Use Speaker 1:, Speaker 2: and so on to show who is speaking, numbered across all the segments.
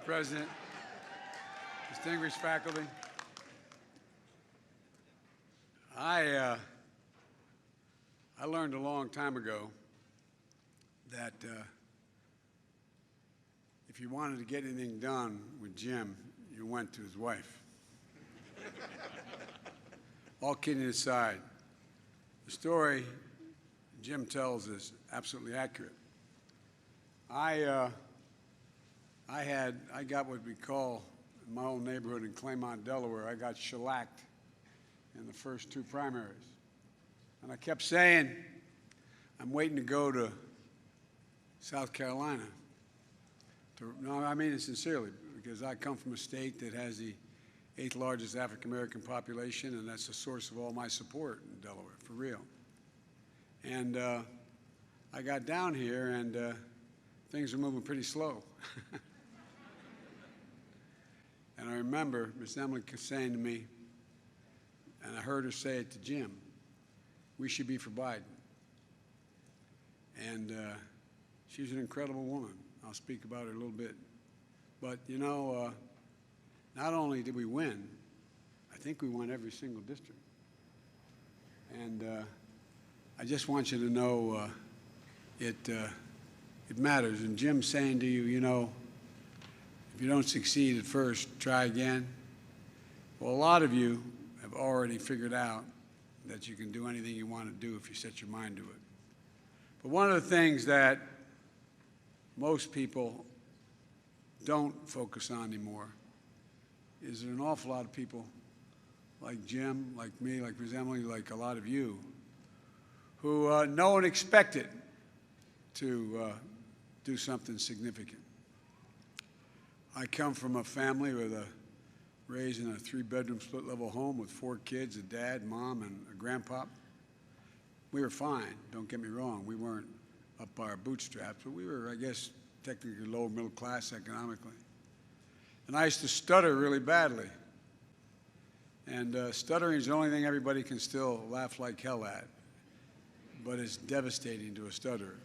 Speaker 1: President, distinguished faculty, I learned a long time ago that if you wanted to get anything done with Jim, you went to his wife. All kidding aside, the story Jim tells is absolutely accurate. I got what we call in my old neighborhood in Claymont, Delaware, I got shellacked in the first two primaries. And I kept saying, I'm waiting to go to South Carolina. No, I mean it sincerely, because I come from a state that has the 8th largest African-American population, and that's the source of all my support in Delaware, for real. And I got down here, and things were moving pretty slow. And I remember Miss Emily saying to me, and I heard her say it to Jim, we should be for Biden. And she's an incredible woman. I'll speak about her a little bit. But, you know, not only did we win, I think we won every single district. And I just want you to know it matters. And Jim's saying to you, you know, if you don't succeed at first, try again. Well, a lot of you have already figured out that you can do anything you want to do if you set your mind to it. But one of the things that most people don't focus on anymore is there an awful lot of people like Jim, like me, like Ms. Emily, like a lot of you, who no one expected to do something significant. I come from a family raised in a 3-bedroom split-level home with 4 kids, a dad, mom, and a grandpop. We were fine, don't get me wrong. We weren't up by our bootstraps, but we were, I guess, technically lower middle class economically. And I used to stutter really badly. And stuttering is the only thing everybody can still laugh like hell at, but it's devastating to a stutterer.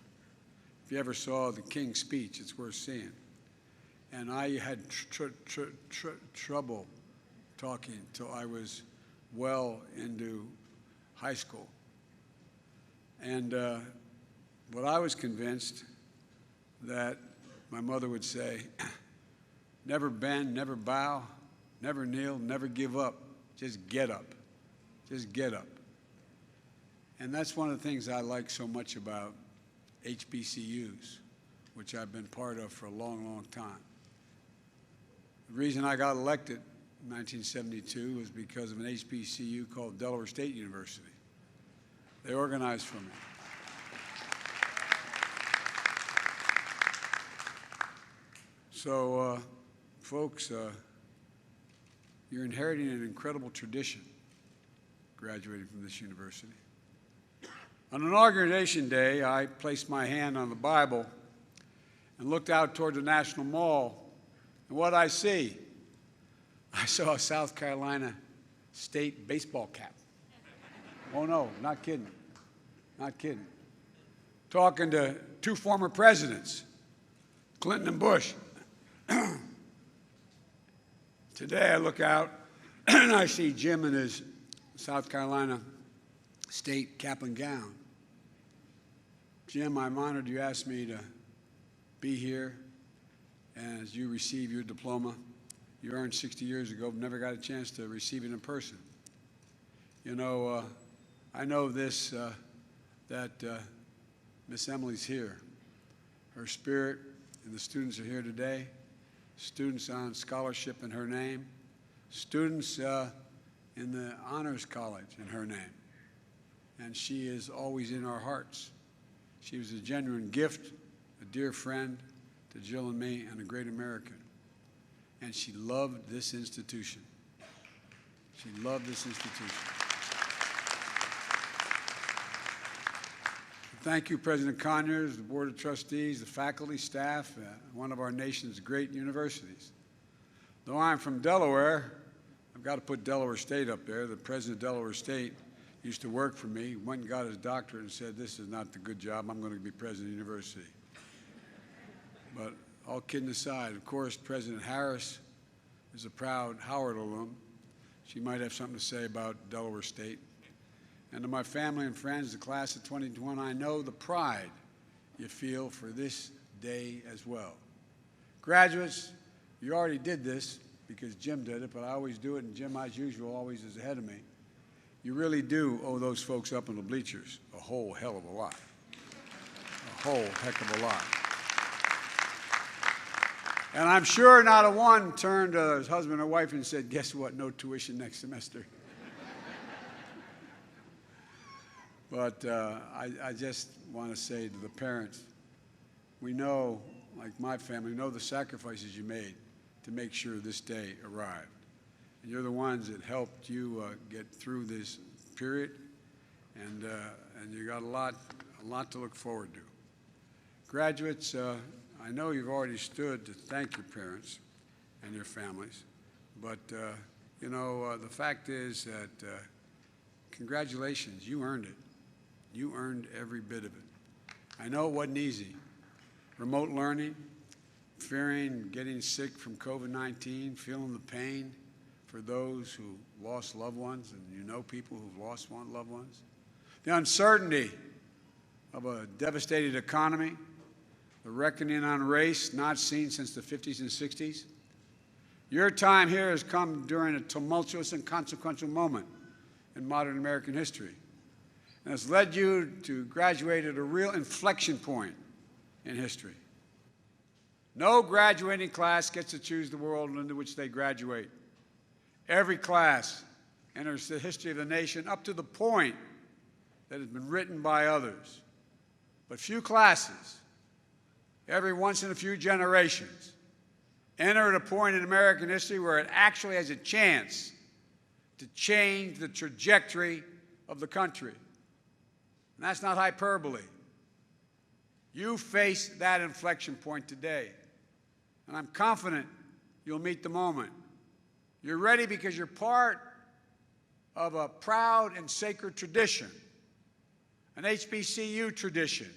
Speaker 1: If you ever saw the King's Speech, it's worth seeing. And I had trouble talking till I was well into high school. And but I was convinced that my mother would say, never bend, never bow, never kneel, never give up. Just get up. Just get up. And that's one of the things I like so much about HBCUs, which I've been part of for a long, long time. The reason I got elected in 1972 was because of an HBCU called Delaware State University. They organized for me. So, folks, you're inheriting an incredible tradition graduating from this university. On Inauguration Day, I placed my hand on the Bible and looked out toward the National Mall. And what I see, I saw a South Carolina State baseball cap. Oh no, not kidding, not kidding. Talking to 2 former presidents, Clinton and Bush. Today I look out and I see Jim in his South Carolina State cap and gown. Jim, I'm honored you asked me to be here. And as you receive your diploma, you earned 60 years ago, but never got a chance to receive it in person. You know, I know this, that Miss Emily's here. Her spirit and the students are here today. Students on scholarship in her name. Students in the Honors College in her name. And she is always in our hearts. She was a genuine gift, a dear friend to Jill and me, and a great American. And she loved this institution. She loved this institution. Thank you, President Conyers, the Board of Trustees, the faculty, staff, one of our nation's great universities. Though I'm from Delaware, I've got to put Delaware State up there. The president of Delaware State used to work for me, went and got his doctorate and said, this is not the good job, I'm going to be president of the university. But all kidding aside, of course, President Harris is a proud Howard alum. She might have something to say about Delaware State. And to my family and friends, the class of 2021, I know the pride you feel for this day as well. Graduates, you already did this because Jim did it, but I always do it, and Jim, as usual, always is ahead of me. You really do owe those folks up in the bleachers a whole hell of a lot. A whole heck of a lot. And I'm sure not a one turned to his husband or wife and said, guess what, no tuition next semester. But I just want to say to the parents, we know, like my family, we know the sacrifices you made to make sure this day arrived. And you're the ones that helped you get through this period, and you got a lot to look forward to. Graduates, I know you've already stood to thank your parents and your families, but you know, the fact is that congratulations, you earned it. You earned every bit of it. I know it wasn't easy. Remote learning, fearing getting sick from COVID-19, feeling the pain for those who lost loved ones, and you know people who've lost loved ones. The uncertainty of a devastated economy, the reckoning on race not seen since the 50s and 60s. Your time here has come during a tumultuous and consequential moment in modern American history, and has led you to graduate at a real inflection point in history. No graduating class gets to choose the world into which they graduate. Every class enters the history of the nation up to the point that has been written by others. But few classes, every once in a few generations, enter at a point in American history where it actually has a chance to change the trajectory of the country. And that's not hyperbole. You face that inflection point today, and I'm confident you'll meet the moment. You're ready because you're part of a proud and sacred tradition, an HBCU tradition,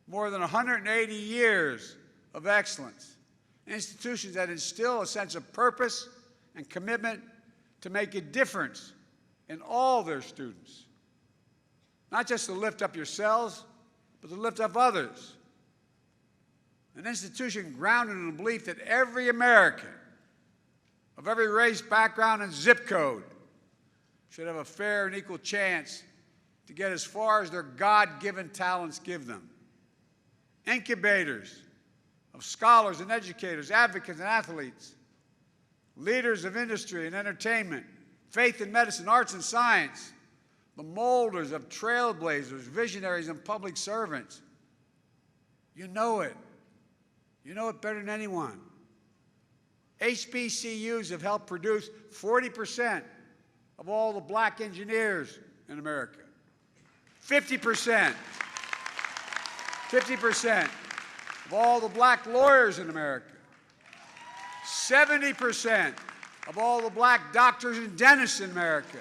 Speaker 1: more than 180 years of excellence, institutions that instill a sense of purpose and commitment to make a difference in all their students. Not just to lift up yourselves, but to lift up others. An institution grounded in the belief that every American of every race, background, and zip code should have a fair and equal chance to get as far as their God-given talents give them. Incubators of scholars and educators, advocates and athletes, leaders of industry and entertainment, faith and medicine, arts and science, the molders of trailblazers, visionaries, and public servants. You know it. You know it better than anyone. HBCUs have helped produce 40% of all the black engineers in America. 50% of all the black lawyers in America. 70% of all the black doctors and dentists in America.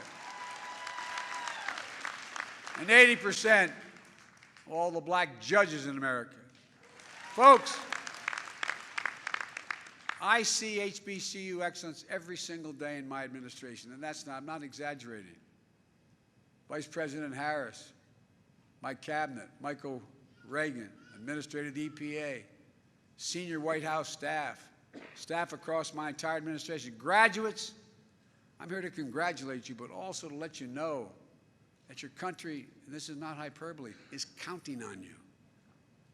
Speaker 1: And 80% of all the black judges in America. Folks, I see HBCU excellence every single day in my administration, and I'm not exaggerating. Vice President Harris, my cabinet, Michael Reagan, administrator of the EPA, senior White House staff across my entire administration, graduates, I'm here to congratulate you, but also to let you know that your country, and this is not hyperbole, is counting on you.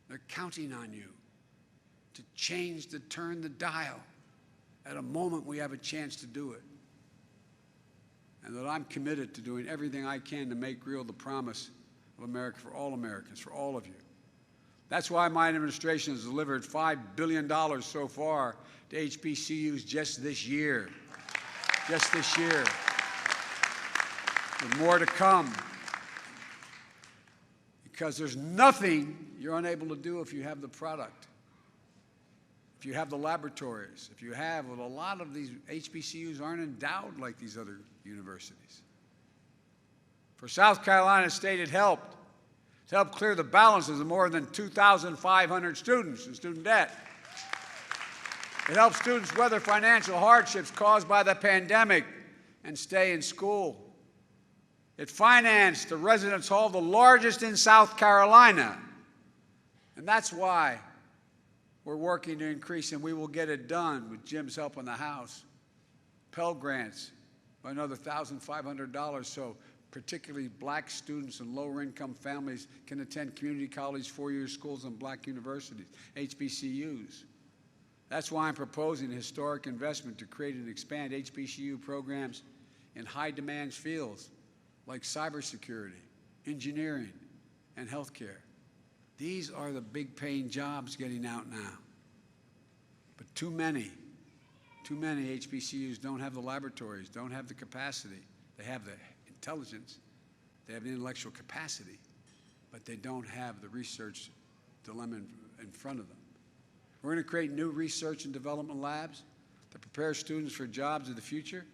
Speaker 1: They're counting on you to change, to turn the dial at a moment we have a chance to do it. And that I'm committed to doing everything I can to make real the promise of America for all Americans, for all of you. That's why my administration has delivered $5 billion so far to HBCUs just this year. Just this year. With more to come. Because there's nothing you're unable to do if you have the product, if you have the laboratories, if you have, well, a lot of these HBCUs aren't endowed like these other universities. For South Carolina State, it helped to help clear the balances of more than 2,500 students in student debt. It helped students weather financial hardships caused by the pandemic and stay in school. It financed the residence hall, the largest in South Carolina. And that's why we're working to increase, and we will get it done with Jim's help in the House, Pell Grants by another $1,500 so particularly black students and lower-income families can attend community college, four-year schools, and black universities, HBCUs. That's why I'm proposing a historic investment to create and expand HBCU programs in high-demand fields like cybersecurity, engineering, and healthcare. These are the big-paying jobs getting out now. But too many HBCUs don't have the laboratories, don't have the capacity. They have the intelligence, they have the intellectual capacity, but they don't have the research dilemma in front of them. We're going to create new research and development labs to prepare students for jobs of the future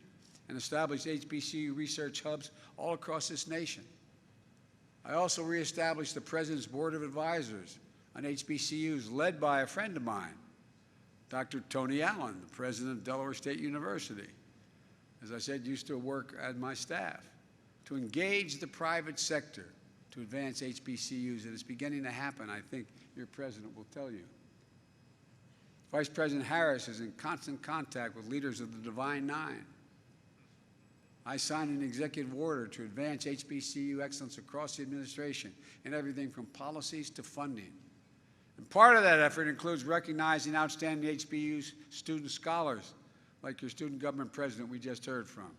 Speaker 1: and establish HBCU research hubs all across this nation. I also reestablished the President's Board of Advisors on HBCUs, led by a friend of mine, Dr. Tony Allen, the president of Delaware State University. As I said, used to work at my staff, to engage the private sector to advance HBCUs, and it's beginning to happen. I think your president will tell you. Vice President Harris is in constant contact with leaders of the Divine Nine. I signed an executive order to advance HBCU excellence across the administration in everything from policies to funding. And part of that effort includes recognizing outstanding HBCU student scholars, like your student government president we just heard from,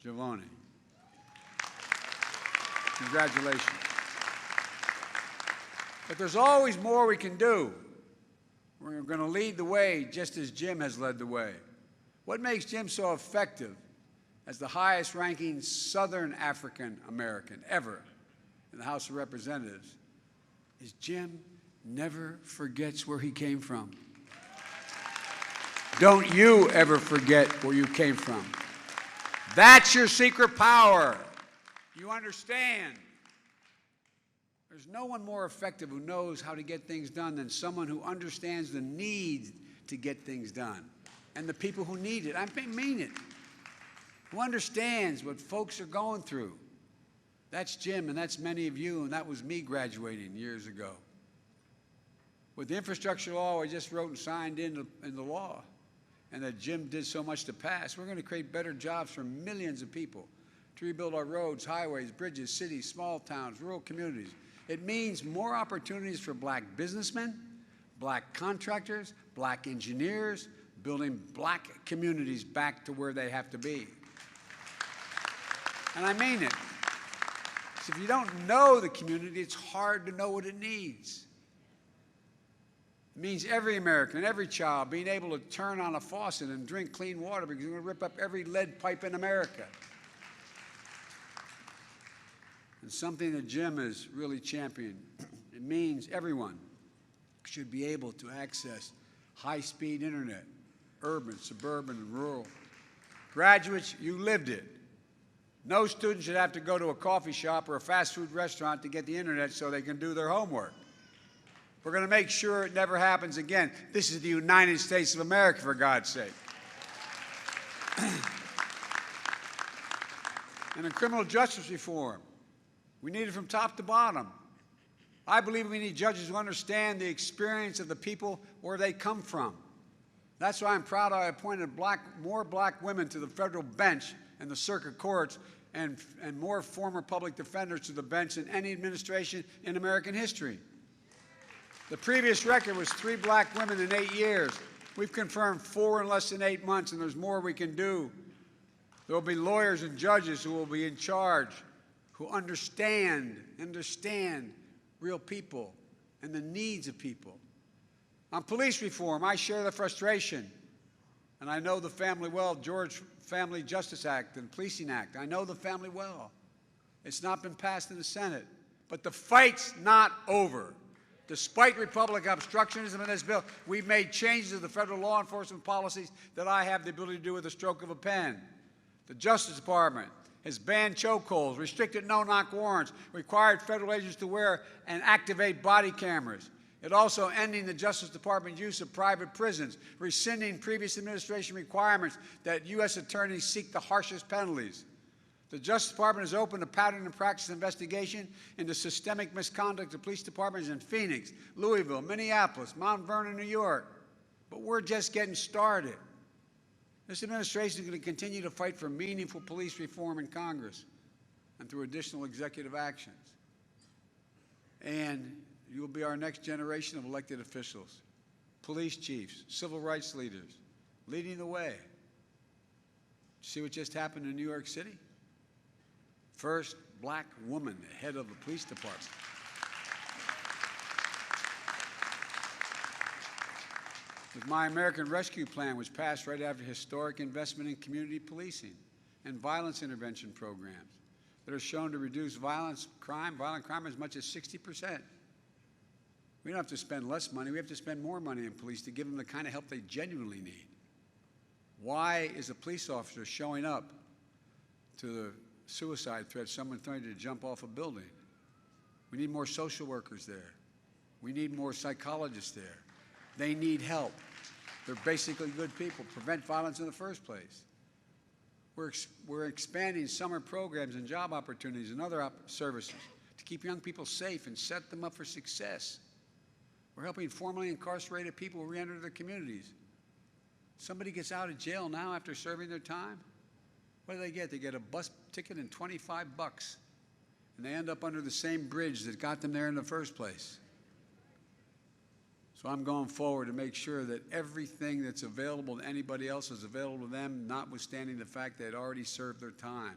Speaker 1: Giovanni. Congratulations. But there's always more we can do. We're going to lead the way just as Jim has led the way. What makes Jim so effective as the highest-ranking Southern African American ever in the House of Representatives is Jim never forgets where he came from. Don't you ever forget where you came from. That's your secret power. You understand. There's no one more effective who knows how to get things done than someone who understands the need to get things done and the people who need it. I mean it. Who understands what folks are going through. That's Jim, and that's many of you, and that was me graduating years ago. With the infrastructure law I just wrote and signed into law, and that Jim did so much to pass, we're going to create better jobs for millions of people, to rebuild our roads, highways, bridges, cities, small towns, rural communities. It means more opportunities for black businessmen, black contractors, black engineers, building black communities back to where they have to be. And I mean it. So if you don't know the community, it's hard to know what it needs. It means every American, every child being able to turn on a faucet and drink clean water because we're going to rip up every lead pipe in America. And something that Jim has really championed. It means everyone should be able to access high-speed internet, urban, suburban, and rural. Graduates, you lived it. No student should have to go to a coffee shop or a fast food restaurant to get the internet so they can do their homework. We're going to make sure it never happens again. This is the United States of America, for God's sake. And in criminal justice reform, we need it from top to bottom. I believe we need judges who understand the experience of the people where they come from. That's why I'm proud I appointed more black women to the federal bench and the circuit courts and more former public defenders to the bench than any administration in American history. The previous record was 3 black women in 8 years. We've confirmed 4 in less than 8 months, and there's more we can do. There will be lawyers and judges who will be in charge, who understand real people and the needs of people. On police reform, I share the frustration, and I know the family well, George Family Justice Act and Policing Act. I know the family well. It's not been passed in the Senate, but the fight's not over. Despite Republican obstructionism in this bill, we've made changes to the federal law enforcement policies that I have the ability to do with the stroke of a pen. The Justice Department has banned chokeholds, restricted no-knock warrants, required federal agents to wear and activate body cameras. It also ending the Justice Department's use of private prisons, rescinding previous administration requirements that U.S. attorneys seek the harshest penalties. The Justice Department has opened a pattern and practice investigation into systemic misconduct of police departments in Phoenix, Louisville, Minneapolis, Mount Vernon, New York. But we're just getting started. This administration is going to continue to fight for meaningful police reform in Congress and through additional executive actions. And you will be our next generation of elected officials, police chiefs, civil rights leaders, leading the way. See what just happened in New York City? First black woman head of the police department. With My American Rescue Plan, which passed right after historic investment in community policing and violence intervention programs that are shown to reduce violent crime as much as 60%. We don't have to spend less money. We have to spend more money in police to give them the kind of help they genuinely need. Why is a police officer showing up to the suicide threat, someone trying to jump off a building? We need more social workers there. We need more psychologists there. They need help. They're basically good people. Prevent violence in the first place. We're expanding summer programs and job opportunities and other services to keep young people safe and set them up for success. We're helping formerly incarcerated people re-enter their communities. Somebody gets out of jail now after serving their time. What do they get? They get a bus ticket and 25 bucks. And they end up under the same bridge that got them there in the first place. So I'm going forward to make sure that everything that's available to anybody else is available to them, notwithstanding the fact they had already served their time.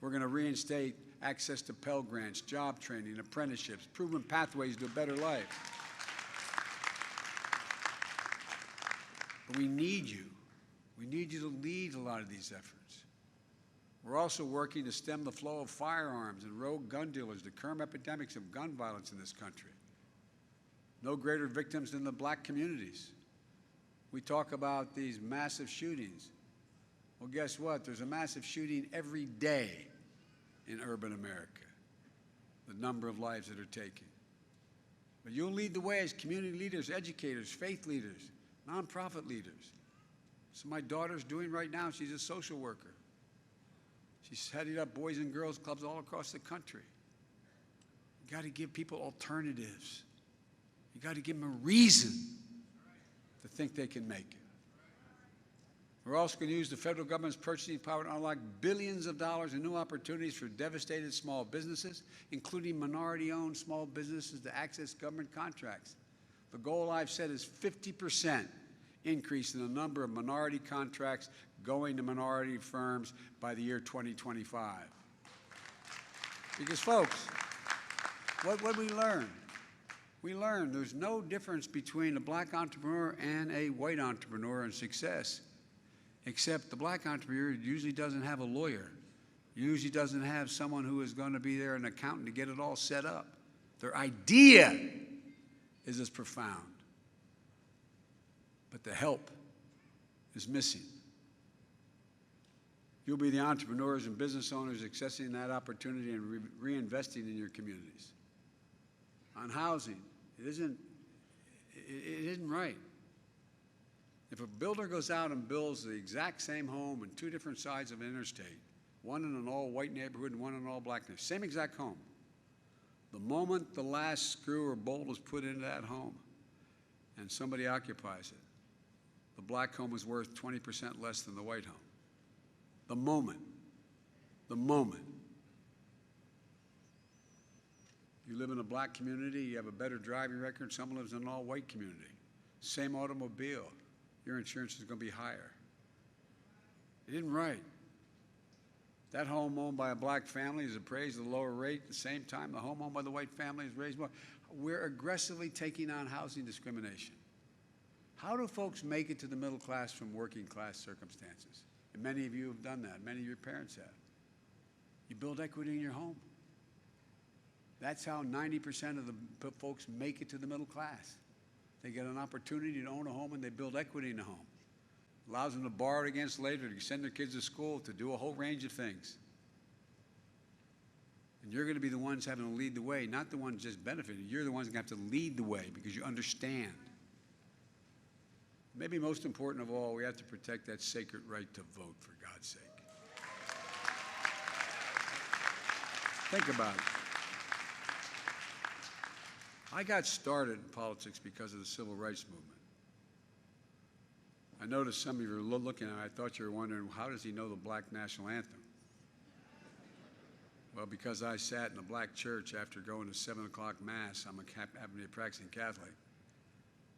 Speaker 1: We're going to reinstate access to Pell Grants, job training, apprenticeships, proven pathways to a better life. But we need you. We need you to lead a lot of these efforts. We're also working to stem the flow of firearms and rogue gun dealers, the current epidemics of gun violence in this country. No greater victims than the black communities. We talk about these massive shootings. Well, guess what? There's a massive shooting every day in urban America, the number of lives that are taken. But you'll lead the way as community leaders, educators, faith leaders, nonprofit leaders. So my daughter's doing right now, she's a social worker. She's heading up boys and girls clubs all across the country. You got to give people alternatives. You got to give them a reason to think they can make it. We're also going to use the federal government's purchasing power to unlock billions of dollars in new opportunities for devastated small businesses, including minority-owned small businesses to access government contracts. The goal I've set is 50% increase in the number of minority contracts going to minority firms by the year 2025. Because, folks, what we learn? We learned there's no difference between a black entrepreneur and a white entrepreneur in success, except the black entrepreneur usually doesn't have a lawyer, usually doesn't have someone who is going to be there, an accountant, to get it all set up. Their idea is as profound, but the help is missing. You'll be the entrepreneurs and business owners accessing that opportunity and reinvesting in your communities. On housing, it isn't right. If a builder goes out and builds the exact same home in two different sides of an interstate, one in an all-white neighborhood and one in an all-black neighborhood, same exact home, the moment the last screw or bolt is put into that home and somebody occupies it, the black home is worth 20% less than the white home. The moment. You live in a black community, you have a better driving record, someone lives in an all-white community. Same automobile, your insurance is going to be higher. It isn't right. That home owned by a black family is appraised at a lower rate. At the same time, the home owned by the white family is raised more. We're aggressively taking on housing discrimination. How do folks make it to the middle class from working class circumstances? And many of you have done that. Many of your parents have. You build equity in your home. That's how 90% of the folks make it to the middle class. They get an opportunity to own a home and they build equity in the home. Allows them to borrow it against later, to send their kids to school, to do a whole range of things. And you're going to be the ones having to lead the way, not the ones just benefiting. You're the ones going to have to lead the way because you understand. Maybe most important of all, we have to protect that sacred right to vote, for God's sake. Think about it. I got started in politics because of the civil rights movement. I noticed some of you were looking at it. I thought you were wondering, how does he know the black national anthem? Well, because I sat in a black church after going to 7 o'clock Mass. I happen to be a practicing Catholic.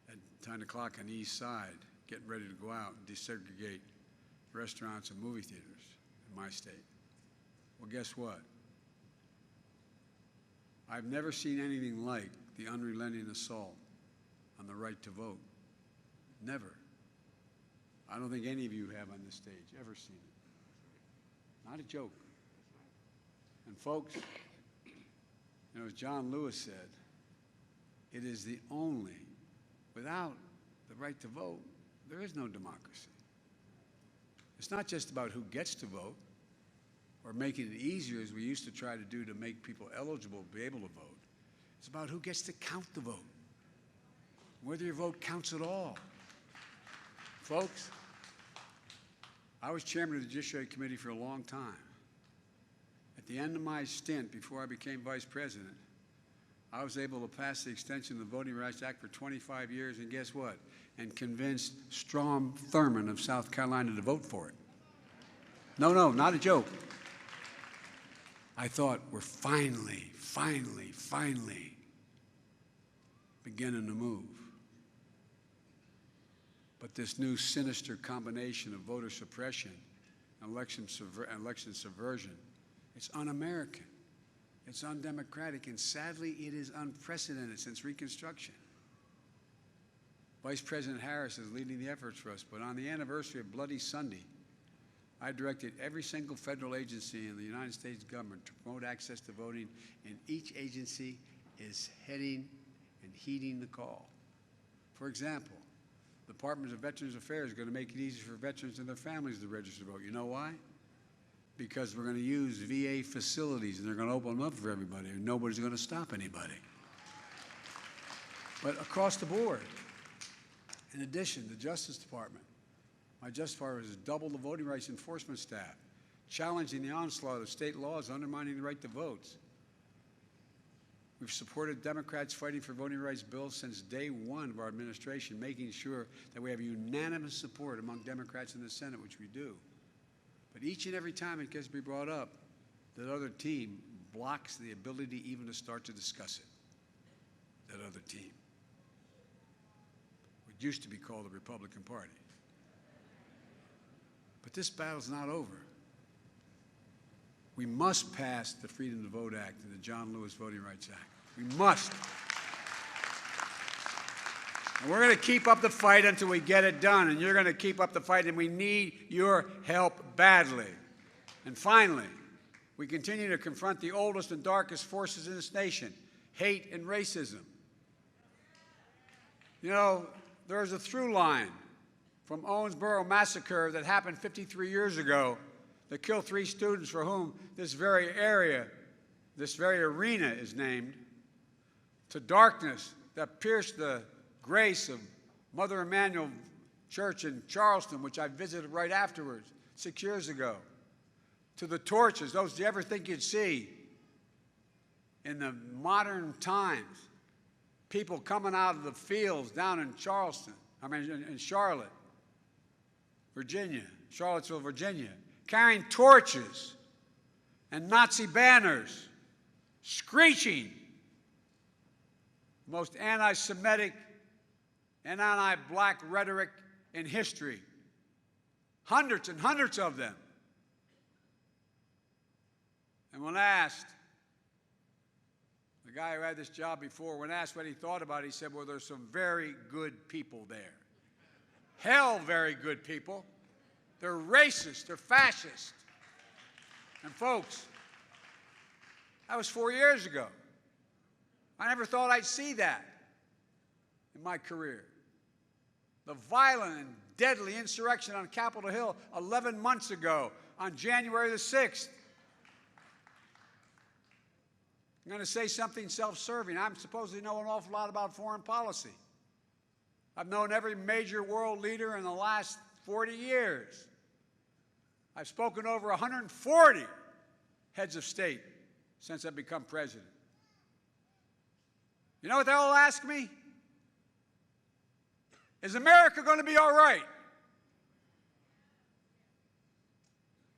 Speaker 1: At 10 o'clock on the east side, getting ready to go out and desegregate restaurants and movie theaters in my state. Well, guess what? I've never seen anything like the unrelenting assault on the right to vote. Never. I don't think any of you have on this stage ever seen it. Not a joke. And folks, you know, as John Lewis said, it is the only, without the right to vote, there is no democracy. It's not just about who gets to vote or making it easier, as we used to try to do to make people eligible to be able to vote. It's about who gets to count the vote, whether your vote counts at all. Folks, I was chairman of the Judiciary Committee for a long time. At the end of my stint, before I became vice president, I was able to pass the extension of the Voting Rights Act for 25 years, and guess what? And convinced Strom Thurmond of South Carolina to vote for it. No, not a joke. I thought, we're finally beginning to move. But this new sinister combination of voter suppression and election subversion, it's un-American, it's undemocratic, and sadly, it is unprecedented since Reconstruction. Vice President Harris is leading the efforts for us, but on the anniversary of Bloody Sunday, I directed every single federal agency in the United States government to promote access to voting, and each agency is heading and heeding the call. For example, the Department of Veterans Affairs is going to make it easier for veterans and their families to register to vote. You know why? Because we're going to use VA facilities, and they're going to open them up for everybody, and nobody's going to stop anybody. But across the board, in addition, the Justice Department, my Justice Department has doubled the voting rights enforcement staff, challenging the onslaught of state laws undermining the right to vote. We've supported Democrats fighting for voting rights bills since day one of our administration, making sure that we have unanimous support among Democrats in the Senate, which we do. But each and every time it gets to be brought up, that other team blocks the ability even to start to discuss it, that other team. What used to be called the Republican Party. But this battle's not over. We must pass the Freedom to Vote Act and the John Lewis Voting Rights Act. We must. And we're going to keep up the fight until we get it done, and you're going to keep up the fight, and we need your help badly. And finally, we continue to confront the oldest and darkest forces in this nation, hate and racism. You know, there's a through line from Owensboro massacre that happened 53 years ago that killed 3 students for whom this very area, this very arena is named, to darkness that pierced the grace of Mother Emanuel Church in Charleston, which I visited right afterwards 6 years ago, to the torches, those you ever think you'd see in the modern times, people coming out of the fields down in in Charlotte, Virginia, Charlottesville, Virginia, carrying torches and Nazi banners, screeching the most anti-Semitic and anti-black rhetoric in history. Hundreds and hundreds of them. And when asked, the guy who had this job before, when asked what he thought about it, he said, well, there's some very good people there. Hell, very good people. They're racist, they're fascist. And folks, that was 4 years ago. I never thought I'd see that in my career. The violent and deadly insurrection on Capitol Hill 11 months ago, on January the 6th. I'm going to say something self-serving. I'm supposedly know an awful lot about foreign policy. I've known every major world leader in the last 40 years. I've spoken to over 140 heads of state since I've become president. You know what they'll ask me? Is America going to be all right?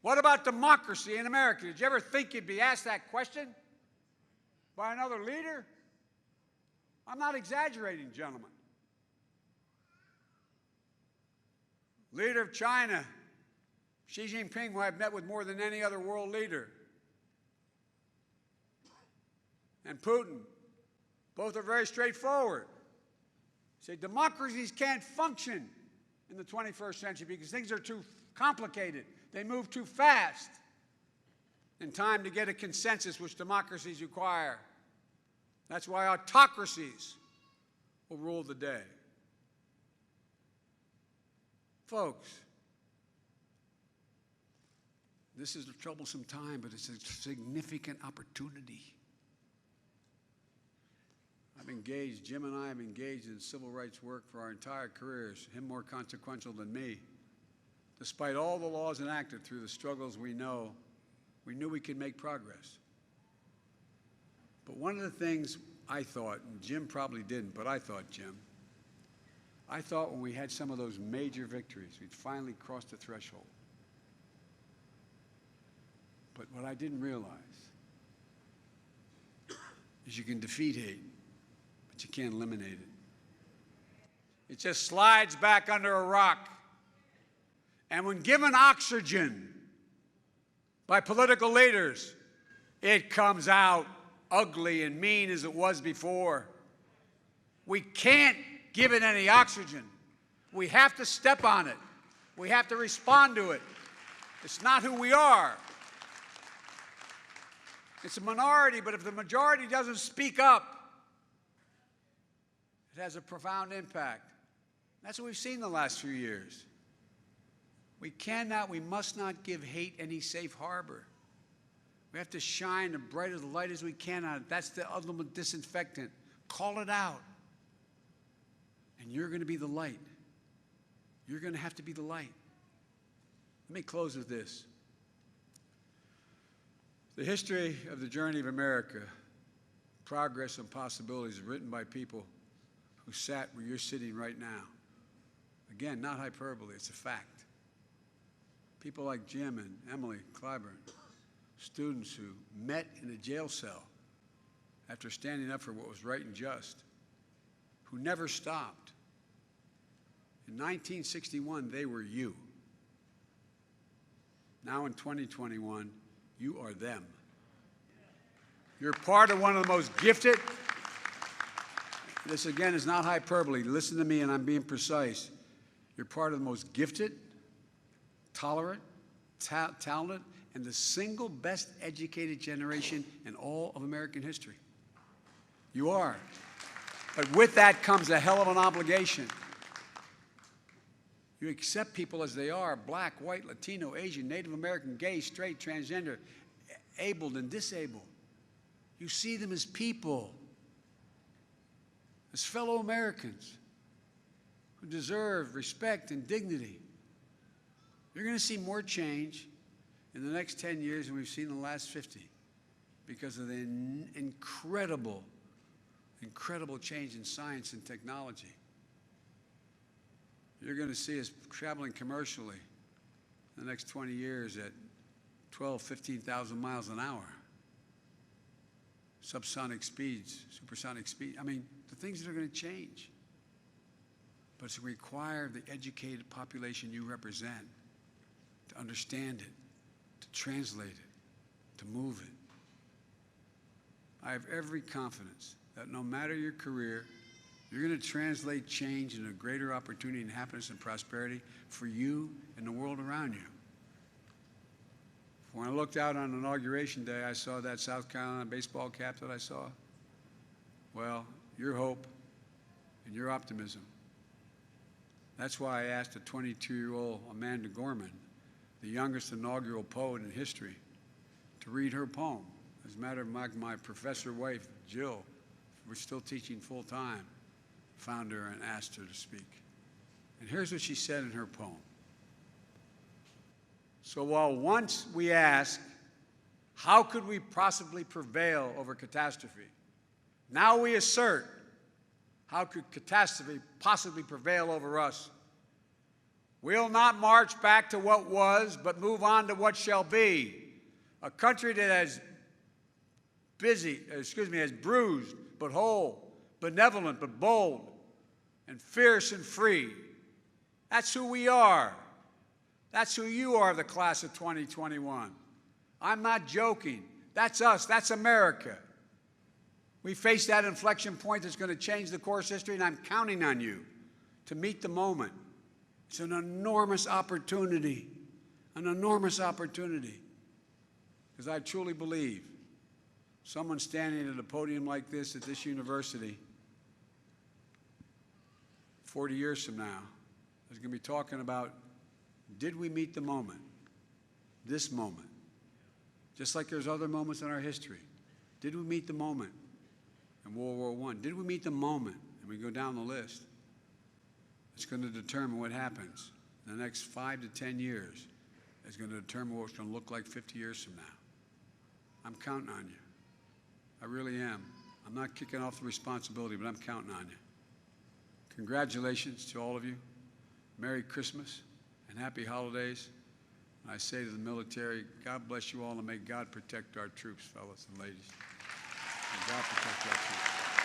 Speaker 1: What about democracy in America? Did you ever think you'd be asked that question by another leader? I'm not exaggerating, gentlemen. Leader of China, Xi Jinping, who I've met with more than any other world leader, and Putin, both are very straightforward. Say democracies can't function in the 21st century because things are too complicated. They move too fast in time to get a consensus, which democracies require. That's why autocracies will rule the day. Folks, this is a troublesome time, but it's a significant opportunity. Jim and I have engaged in civil rights work for our entire careers, him more consequential than me. Despite all the laws enacted through the struggles we knew we could make progress. But one of the things I thought, and Jim probably didn't, but I thought, Jim, I thought when we had some of those major victories, we'd finally crossed the threshold. But what I didn't realize is you can defeat hate, but you can't eliminate it. It just slides back under a rock. And when given oxygen by political leaders, it comes out ugly and mean as it was before. We can't give it any oxygen. We have to step on it. We have to respond to it. It's not who we are. It's a minority, but if the majority doesn't speak up, it has a profound impact. That's what we've seen the last few years. We must not give hate any safe harbor. We have to shine as bright as light as we can on it. That's the ultimate disinfectant. Call it out. And you're going to be the light. You're going to have to be the light. Let me close with this. The history of the journey of America, progress and possibilities, written by people who sat where you're sitting right now. Again, not hyperbole, it's a fact. People like Jim and Emily Clyburn, students who met in a jail cell after standing up for what was right and just, who never stopped. In 1961, they were you. Now in 2021, you are them. You're part of one of the most gifted. This, again, is not hyperbole. Listen to me, and I'm being precise. You're part of the most gifted, tolerant, talented, and the single best educated generation in all of American history. You are. But with that comes a hell of an obligation. You accept people as they are, black, white, Latino, Asian, Native American, gay, straight, transgender, abled and disabled. You see them as people, as fellow Americans who deserve respect and dignity. You're going to see more change in the next 10 years than we've seen in the last 50 because of the incredible change in science and technology. You're going to see us traveling commercially in the next 20 years at 12, 15,000 miles an hour. Subsonic speeds, supersonic speeds. I mean, the things that are going to change. But it's required the educated population you represent to understand it, to translate it, to move it. I have every confidence that no matter your career, you're going to translate change into a greater opportunity and happiness and prosperity for you and the world around you. When I looked out on Inauguration Day, I saw that South Carolina baseball cap that I saw. Well, your hope and your optimism. That's why I asked a 22-year-old Amanda Gorman, the youngest inaugural poet in history, to read her poem As a matter of fact, my professor wife, Jill, we're still teaching full-time, found her and asked her to speak. And here's what she said in her poem. So while once we asked, how could we possibly prevail over catastrophe? Now we assert, how could catastrophe possibly prevail over us? We'll not march back to what was, but move on to what shall be. A country that has bruised but whole, benevolent but bold, and fierce and free. That's who we are. That's who you are, the class of 2021. I'm not joking. That's us. That's America. We face that inflection point that's going to change the course history, and I'm counting on you to meet the moment. It's an enormous opportunity, an enormous opportunity. Because I truly believe someone standing at a podium like this at this university 40 years from now is going to be talking about, did we meet the moment, this moment? Just like there's other moments in our history. Did we meet the moment in World War I? Did we meet the moment? And we go down the list. It's going to determine what happens in the next 5 to 10 years. It's going to determine what it's going to look like 50 years from now. I'm counting on you. I really am. I'm not kicking off the responsibility, but I'm counting on you. Congratulations to all of you. Merry Christmas and happy holidays. And I say to the military, God bless you all, and may God protect our troops, fellas and ladies. May God protect our troops.